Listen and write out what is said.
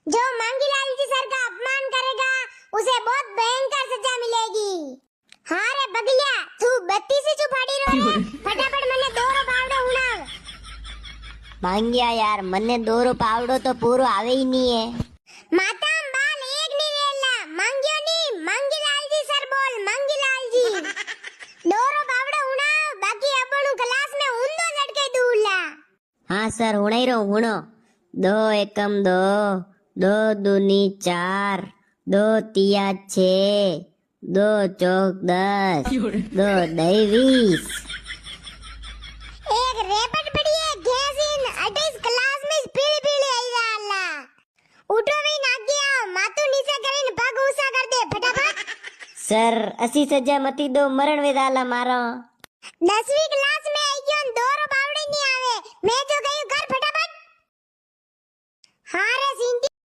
जो मांगीलाल जी सर का अपमान करेगा उसे बहुत भयंकर सजा मिलेगी। हाँ रे बगलिया, तू बत्ती से चुपाड़ी रो रे, फटाफट मने दोरो पावड़ो उणाव। માંગ્યા યાર, મને દોરો પાવડો તો પૂરો આવે ઈ નહીં હે. माताम बाल एक नहीं वेला, मांगियो नहीं, मांगीलाल जी सर बोल, मांगीलाल जी। दोरो पावड़ो उणाव, बाकी अपनु क्लास में ऊंधो लटके दूला। હા સર, હુણાઈ રહ્યો હુણો. દો એકમ દો, દો દૂની 4, દો તિયા 6, દો ચોક 10, દો દઈ 20. एक रेपट पड़ी है घेसिन, अटीस क्लास में पीली पीली आई जाला। उठो भी ना गया, माथु नीचे करीने पग ऊंचा कर दे फटाफट। સર, અસી સજા મતી દો, મરણ વેદાલા મારો. 10वीं क्लास